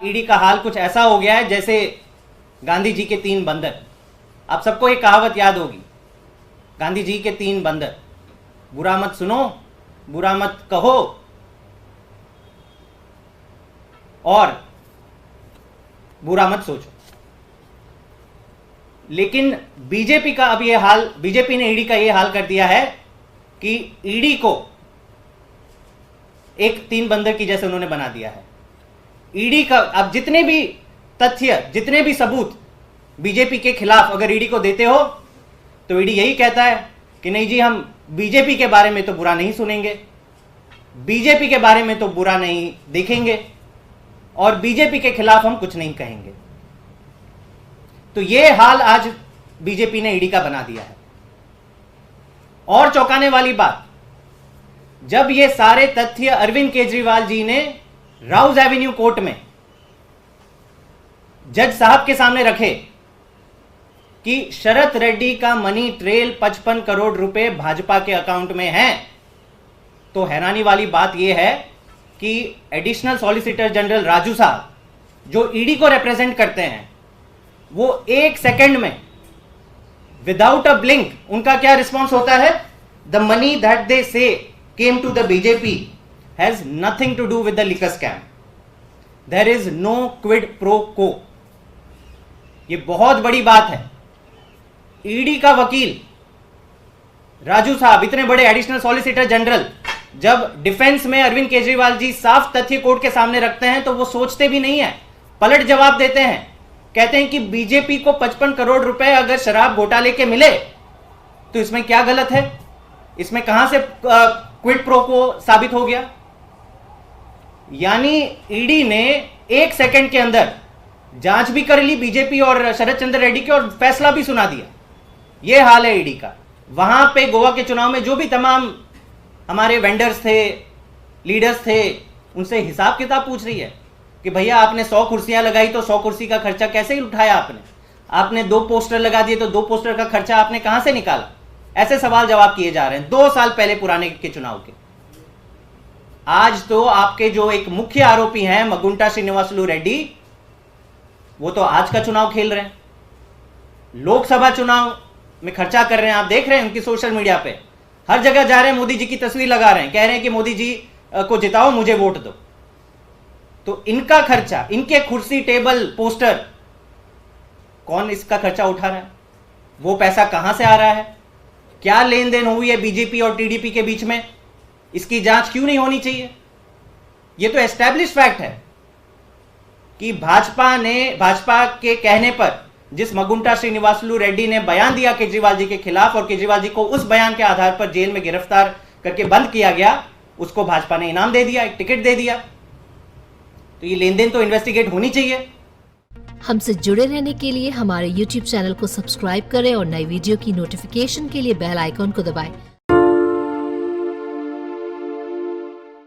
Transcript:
ED का हाल कुछ ऐसा हो गया है जैसे गांधी जी के 3 बंदर। आप सबको एक कहावत याद होगी, गांधी जी के 3 बंदर, बुरा मत सुनो, बुरा मत कहो और बुरा मत सोचो। लेकिन बीजेपी का अब ये हाल, बीजेपी ने ईडी का ये हाल कर दिया है कि ईडी को एक 3 बंदर की जैसे उन्होंने बना दिया है। ईडी का अब जितने भी तथ्य, जितने भी सबूत बीजेपी के खिलाफ अगर ईडी को देते हो तो ईडी यही कहता है कि नहीं जी, हम बीजेपी के बारे में तो बुरा नहीं सुनेंगे, बीजेपी के बारे में तो बुरा नहीं देखेंगे और बीजेपी के खिलाफ हम कुछ नहीं कहेंगे। तो यह हाल आज बीजेपी ने ईडी का बना दिया है। और चौंकाने वाली बात, जब ये सारे तथ्य अरविंद केजरीवाल जी ने राउज एवेन्यू कोर्ट में जज साहब के सामने रखे कि शरत रेड्डी का मनी ट्रेल 55 करोड़ रुपए भाजपा के अकाउंट में है, तो हैरानी वाली बात यह है कि एडिशनल सॉलिसिटर जनरल राजू साहब जो ईडी को रिप्रेजेंट करते हैं, वो 1 सेकंड में विदाउट अ ब्लिंक उनका क्या रिस्पॉन्स होता है, the money that they say came to the BJP has nothing to do with the liquor scam, there is no quid pro quo. ये बहुत बड़ी बात है। ईडी का वकील राजू साहब, इतने बड़े एडिशनल सॉलिसिटर जनरल, जब डिफेंस में अरविंद केजरीवाल जी साफ तथ्य कोर्ट के सामने रखते हैं तो वो सोचते भी नहीं है, पलट जवाब देते हैं। कहते हैं कि बीजेपी को 55 करोड़ रुपए अगर शराब घोटाले के मिले तो इसमें क्या गलत है, इसमें कहां से क्विड प्रो को साबित हो गया। यानी ईडी ने 1 सेकंड के अंदर जांच भी कर ली बीजेपी और शरद चंद्र रेड्डी की और फैसला भी सुना दिया। यह हाल है ईडी का। वहां पे गोवा के चुनाव में जो भी तमाम हमारे वेंडर्स थे, लीडर्स थे, उनसे हिसाब किताब पूछ रही है कि भैया आपने 100 कुर्सियां लगाई तो 100 कुर्सी का खर्चा कैसे ही उठाया आपने 2 पोस्टर लगा दिए तो 2 पोस्टर का खर्चा आपने कहां से निकाला। ऐसे सवाल जवाब किए जा रहे हैं 2 साल पहले पुराने के चुनाव के। आज तो आपके जो एक मुख्य आरोपी हैं मगुंटा श्रीनिवासलू रेड्डी, वो तो आज का चुनाव खेल रहे हैं, लोकसभा चुनाव में खर्चा कर रहे हैं। आप देख रहे हैं उनकी सोशल मीडिया पे हर जगह जा रहे हैं, मोदी जी की तस्वीर लगा रहे हैं, कह रहे हैं कि मोदी जी को जिताओ, मुझे वोट दो। तो इनका खर्चा, इनके कुर्सी, टेबल, पोस्टर, कौन इसका खर्चा उठा रहा है, वो पैसा कहां से आ रहा है, क्या लेन देन हुई है बीजेपी और टीडीपी के बीच में, इसकी जांच क्यों नहीं होनी चाहिए। ये तो एस्टैब्लिश फैक्ट है कि भाजपा के कहने पर जिस मगुंटा श्रीनिवासलू रेड्डी ने बयान दिया केजरीवाल जी के खिलाफ और केजरीवाल जी को उस बयान के आधार पर जेल में गिरफ्तार करके बंद किया गया, उसको भाजपा ने इनाम दे दिया, एक टिकट दे दिया। तो ये लेन देन तो इन्वेस्टिगेट होनी चाहिए। हमसे जुड़े रहने के लिए हमारे YouTube चैनल को सब्सक्राइब करें और नई वीडियो की नोटिफिकेशन के लिए बेल आइकॉन को दबाएं।